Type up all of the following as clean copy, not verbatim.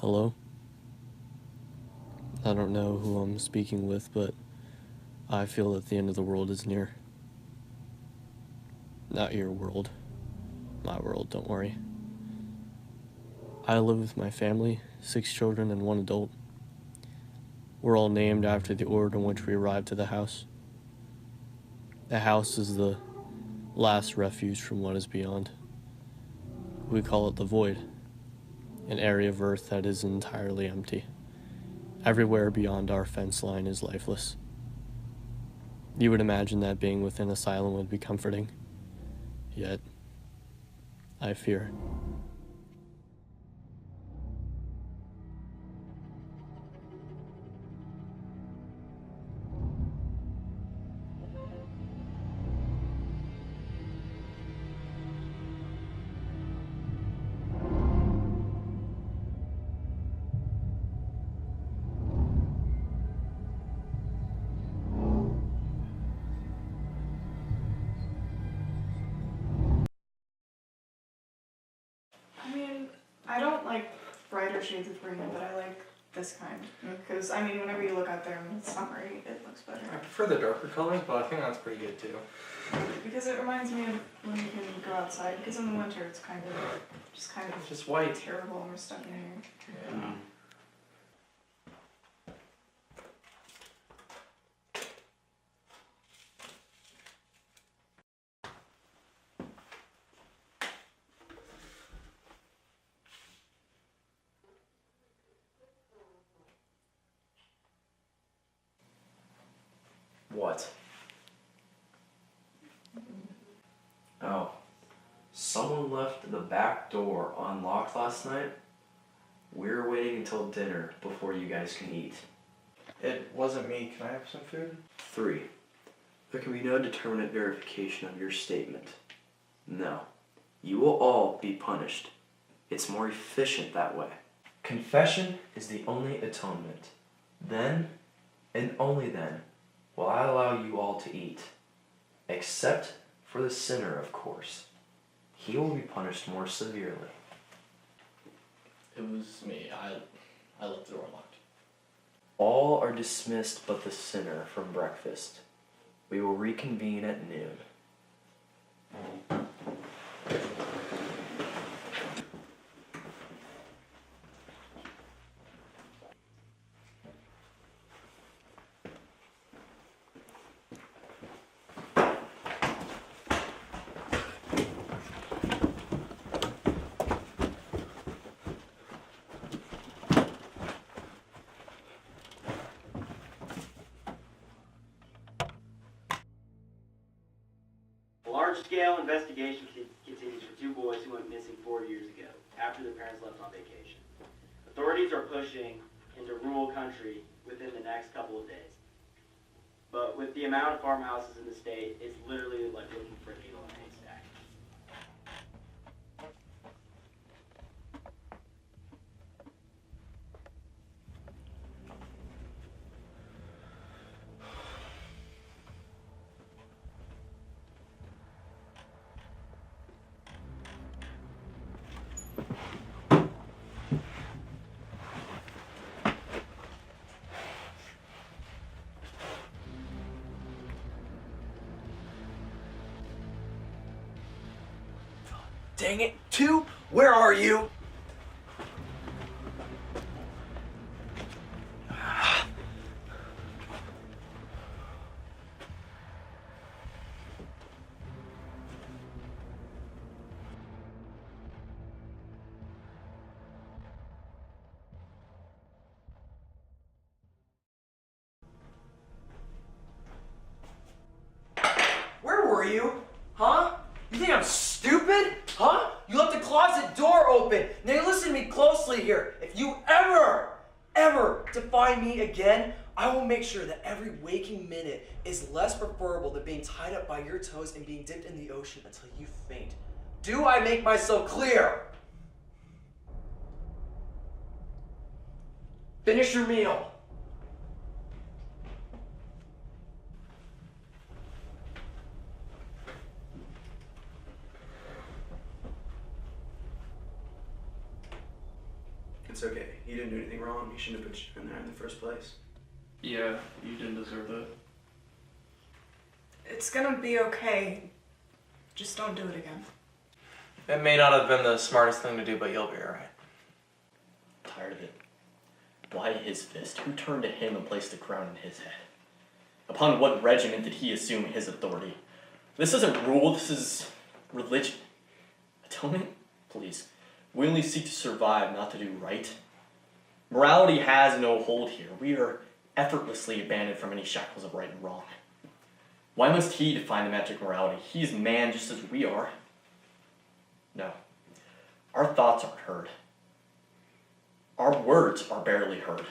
Hello? I don't know who I'm speaking with, but I feel that the end of the world is near. Not your world. My world, don't worry. I live with my family, 6 children and 1 adult. We're all named after the order in which we arrived to the house. The house is the last refuge from what is beyond. We call it the void, an area of earth that is entirely empty. Everywhere beyond our fence line is lifeless. You would imagine that being within asylum would be comforting. Yet, I fear. I mean, I don't like brighter shades of green, but I like this kind. Because, I mean, whenever you look out there in the summer, it looks better. I prefer the darker colors, but I think that's pretty good too. Because it reminds me of when you can go outside. Because in the winter, it's Just white. terrible and we're stuck in here. Yeah. What? Oh. Someone left the back door unlocked last night? We're waiting until dinner before you guys can eat. It wasn't me. Can I have some food? 3. There can be no determinate verification of your statement. No. You will all be punished. It's more efficient that way. Confession is the only atonement. Then, and only then, will I allow you all to eat. Except for the sinner, of course. He will be punished more severely. It was me. I left the door locked. All are dismissed but the sinner from breakfast. We will reconvene at noon. A large-scale investigation continues for 2 boys who went missing 4 years ago, after their parents left on vacation. Authorities are pushing into rural country within the next couple of days. But with the amount of farmhouses in the state, it's literally like looking for a needle in a haystack. Dang it, 2? Where are you? Where were you? Huh? You think I'm stupid? Huh? You left the closet door open. Now listen to me closely here. If you ever defy me again, I will make sure that every waking minute is less preferable than being tied up by your toes and being dipped in the ocean until you faint. Do I make myself clear? Finish your meal. It's okay. You didn't do anything wrong. You shouldn't have put you in there in the first place. Yeah, you didn't deserve that. It's gonna be okay. Just don't do it again. It may not have been the smartest thing to do, but you'll be alright. Tired of it. Why his fist? Who turned to him and placed the crown in his head? Upon what regiment did he assume his authority? This isn't rule, this is religion. Atonement? Please. We only seek to survive, not to do right. Morality has no hold here. We are effortlessly abandoned from any shackles of right and wrong. Why must he define the magic morality? He is man just as we are. No. Our thoughts aren't heard. Our words are barely heard.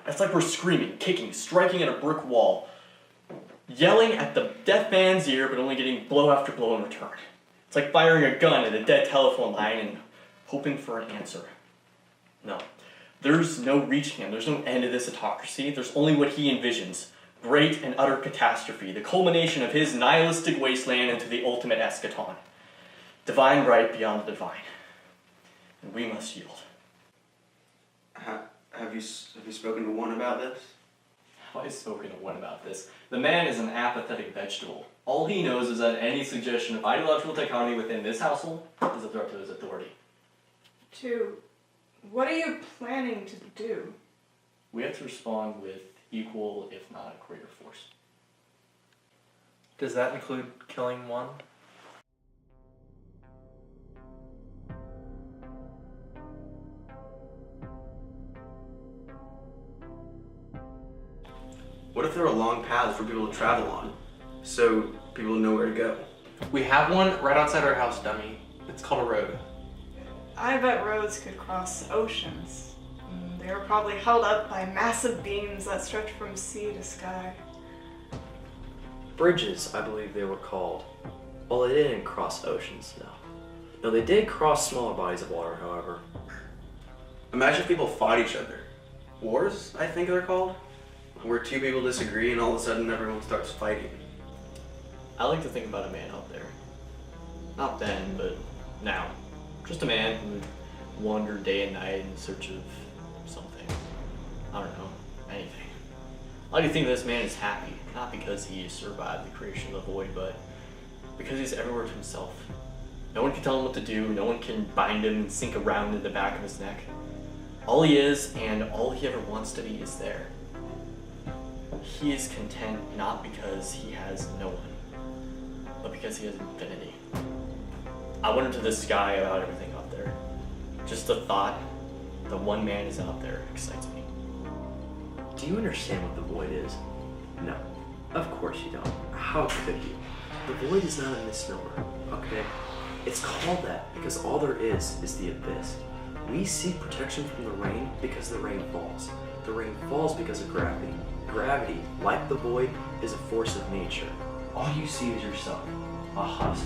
It's like we're screaming, kicking, striking at a brick wall, yelling at the deaf man's ear, but only getting blow after blow in return. It's like firing a gun at a dead telephone line and hoping for an answer. No. There's no reaching him. There's no end to this autocracy. There's only what he envisions. Great and utter catastrophe. The culmination of his nihilistic wasteland into the ultimate eschaton. Divine right beyond the divine. And we must yield. Have you spoken to one about this? Have I spoken to one about this? The man is an apathetic vegetable. All he knows is that any suggestion of ideological dichotomy within this household is a threat to his authority. What are you planning to do? We have to respond with equal, if not greater force. Does that include killing one? What if there were long paths for people to travel on, so people know where to go? We have one right outside our house, dummy. It's called a road. I bet roads could cross oceans. They were probably held up by massive beams that stretch from sea to sky. Bridges, I believe they were called. Well, they didn't cross oceans, no. No, they did cross smaller bodies of water, however. Imagine if people fought each other. Wars, I think they're called. Where two people disagree and all of a sudden everyone starts fighting. I like to think about a man out there. Not then, but now. Just a man who would wander day and night in search of something. I don't know, anything. I like to think this man is happy, not because he survived the creation of the void, but because he's everywhere to himself. No one can tell him what to do, no one can bind him and sink around in the back of his neck. All he is, and all he ever wants to be, is there. He is content not because he has no one, but because he has infinity. I went into the sky about everything out there. Just the thought that one man is out there excites me. Do you understand what the void is? No. Of course you don't. How could you? The void is not a misnomer, okay? It's called that because all there is the abyss. We seek protection from the rain because the rain falls. The rain falls because of gravity. Gravity, like the void, is a force of nature. All you see is yourself, a husk,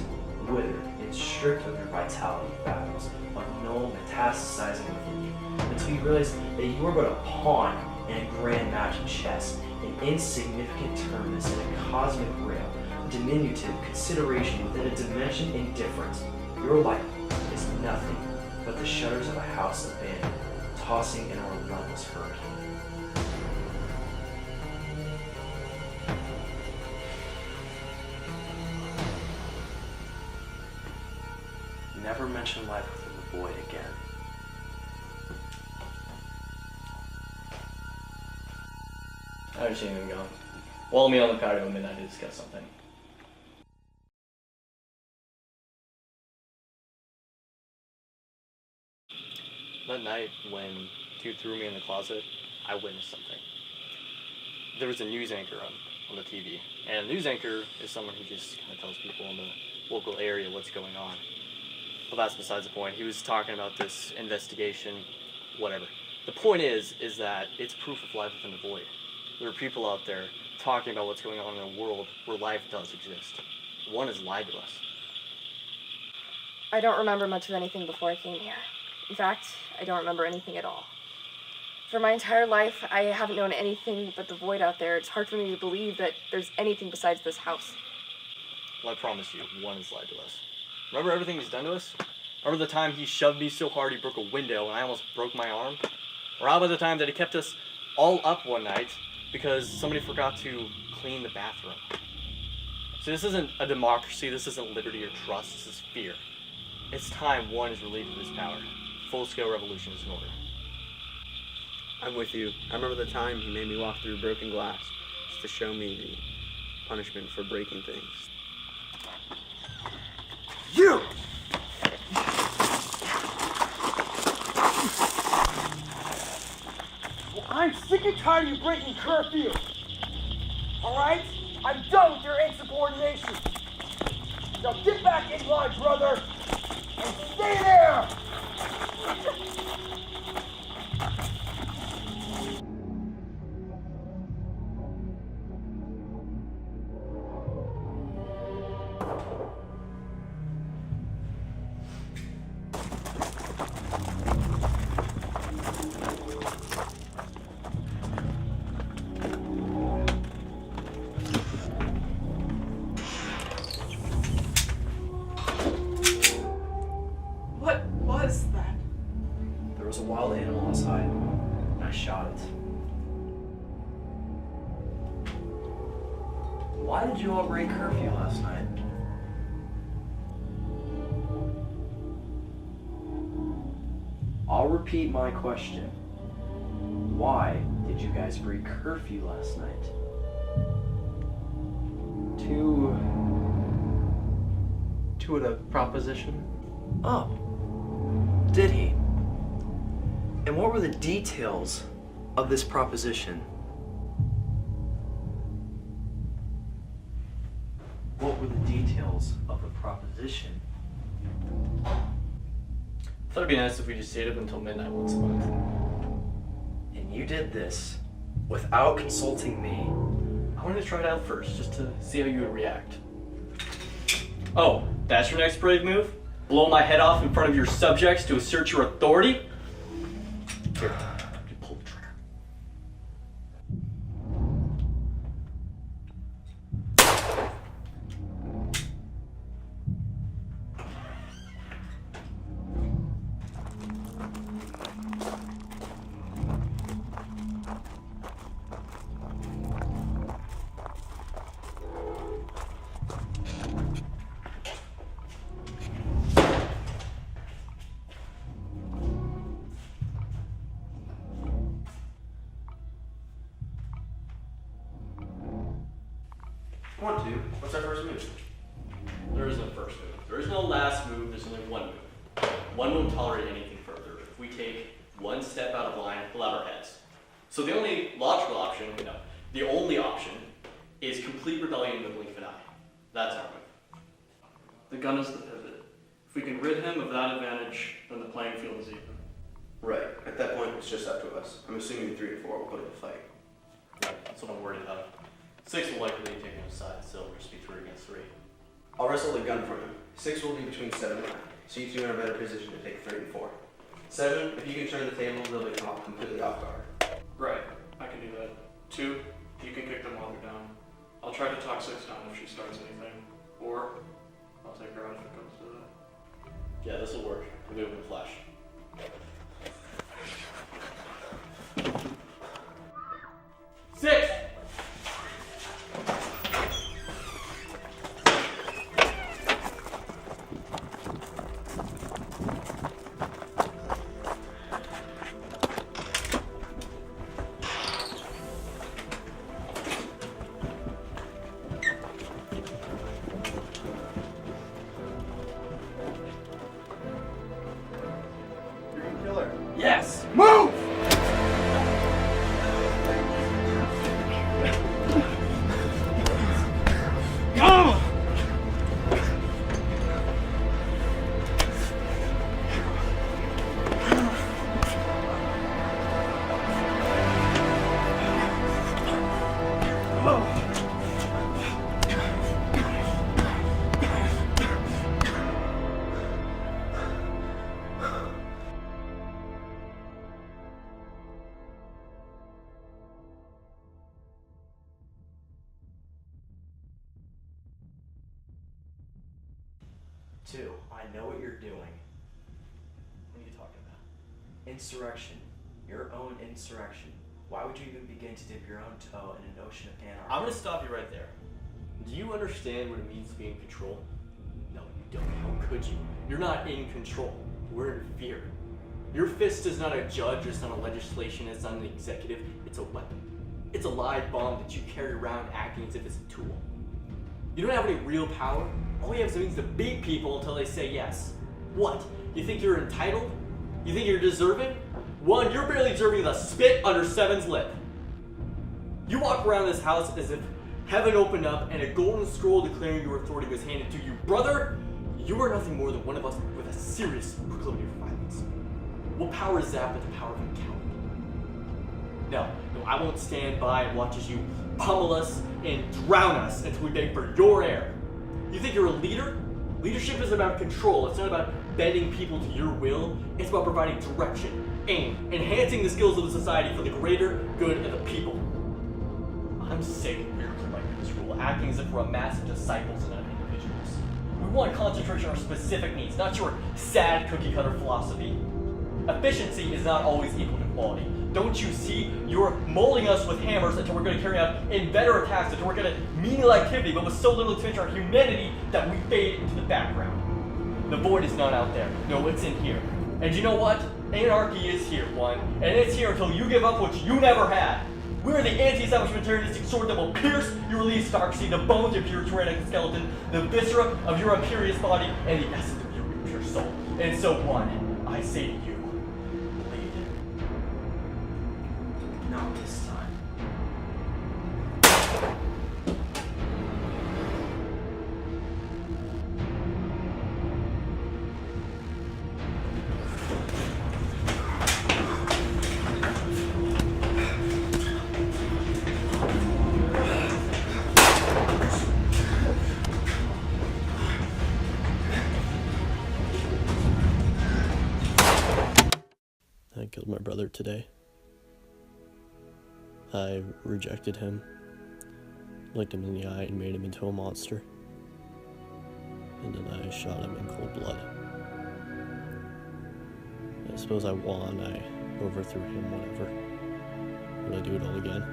withered and stripped of your vitality battles, unknown, metastasizing within you, until you realize that you are but a pawn in a grand magic chess, an insignificant terminus in a cosmic rail, a diminutive consideration within a dimension indifferent. Your life is nothing but the shutters of a house abandoned, tossing in a relentless hurricane. Never mention life within the void again. I understand him going. Follow me on the patio at midnight to discuss something. That night when you threw me in the closet, I witnessed something. There was a news anchor on the TV, and a news anchor is someone who just kind of tells people in the local area what's going on. But that's besides the point. He was talking about this investigation, whatever. The point is that it's proof of life within the void. There are people out there talking about what's going on in a world where life does exist. One has lied to us. I don't remember much of anything before I came here. In fact, I don't remember anything at all. For my entire life, I haven't known anything but the void out there. It's hard for me to believe that there's anything besides this house. Well, I promise you, one has lied to us. Remember everything he's done to us? Remember the time he shoved me so hard he broke a window and I almost broke my arm? Or how about the time that he kept us all up one night because somebody forgot to clean the bathroom? So this isn't a democracy, this isn't liberty or trust, this is fear. It's time one is relieved of his power. Full-scale revolution is in order. I'm with you. I remember the time he made me walk through broken glass just to show me the punishment for breaking things. You! Well, I'm sick and tired of you breaking curfew. Alright? I'm done with your insubordination. Now get back in line, brother! And stay there! What was that? There was a wild animal outside, and I shot it. Why did you all break curfew last night? I'll repeat my question. Why did you guys break curfew last night? To a proposition? Oh. Did he? And what were the details of this proposition? What were the details of the proposition? I thought it'd be nice if we just stayed up until midnight once a month. And you did this without consulting me. I wanted to try it out first, just to see how you would react. Oh, that's your next brave move? Blow my head off in front of your subjects to assert your authority? Here, you pull the trigger. One, two. What's our first move? There is no first move. There is no last move, there's only one move. One won't tolerate anything further. If we take one step out of line, we'll have our heads. So the only logical option, the only option, is complete rebellion in the blink of an eye. That's our move. The gun is the pivot. If we can rid him of that advantage, then the playing field is even. Right. At that point, it's just up to us. I'm assuming 3 and 4 will put up a fight. Yeah, that's what I'm worried about. 6 will likely take him aside, so it'll just be 3 against 3. I'll wrestle the gun from him. 6 will be between 7 and 9, so you two are in a better position to take 3 and 4. 7, if you can turn the table, they'll become completely off guard. Right. I can do that. 2, you can kick them while they're down. I'll try to talk 6 down if she starts anything. Or, I'll take her out if it comes to that. Yeah, this will work. We'll do it in flash. 6! Yes! Move! Go! Two, I know what you're doing. Insurrection. Your own insurrection. Why would you even begin to dip your own toe in an ocean of anarchy? I'm gonna stop you right there. Do you understand what it means to be in control? No, you don't. How could you? You're not in control. We're in fear. Your fist is not a judge, it's not a legislation, it's not an executive, it's a weapon. It's a live bomb that you carry around acting as if it's a tool. You don't have any real power. All you have is the means to beat people until they say yes. What? You think you're entitled? You think you're deserving? One, you're barely deserving the spit under Seven's lip. You walk around this house as if heaven opened up and a golden scroll declaring your authority was handed to you. Brother, you are nothing more than one of us with a serious proclivity for violence. What power is that but the power of a coward? No, I won't stand by and watch as you pummel us and drown us until we beg for your air. You think you're a leader? Leadership is about control. It's not about bending people to your will. It's about providing direction, aim, enhancing the skills of the society for the greater good of the people. I'm sick of miracles like this rule, acting as if we're a mass of disciples and not individuals. We want concentration on our specific needs, not your sad cookie-cutter philosophy. Efficiency is not always equal to quality. Don't you see? You're molding us with hammers until we're going to carry out inveterate attacks, until we're going to menial activity, but with so little attention to our humanity that we fade into the background. The void is not out there. No, it's in here. And you know what? Anarchy is here, one. And it's here until you give up what you never had. We're the anti-establishmentarianistic sword that will pierce your aristocracy, the bones of your tyrannical skeleton, the viscera of your imperious body, and the essence of your pure soul. And so, one, I say to you, not this time. I killed my brother today. I rejected him, looked him in the eye, and made him into a monster. And then I shot him in cold blood. I suppose I won, I overthrew him, whatever. Would I do it all again?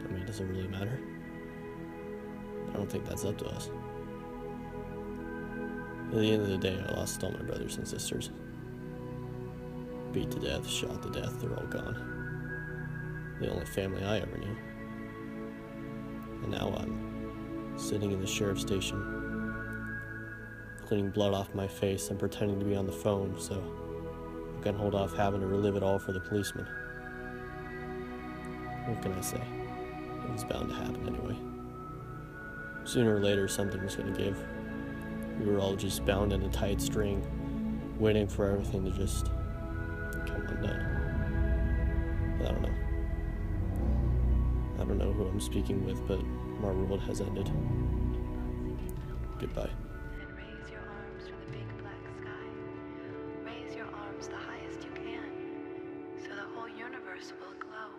I mean, does it really matter? I don't think that's up to us. At the end of the day, I lost all my brothers and sisters. Beat to death, shot to death, they're all gone. The only family I ever knew. And now I'm sitting in the sheriff's station, cleaning blood off my face and pretending to be on the phone so I can hold off having to relive it all for the policeman. What can I say? It was bound to happen anyway. Sooner or later, something was going to give. We were all just bound in a tight string, waiting for everything to just come undone. I don't know. I don't know who I'm speaking with, but my world has ended. Goodbye. And raise your arms to the big black sky. Raise your arms the highest you can, so the whole universe will glow.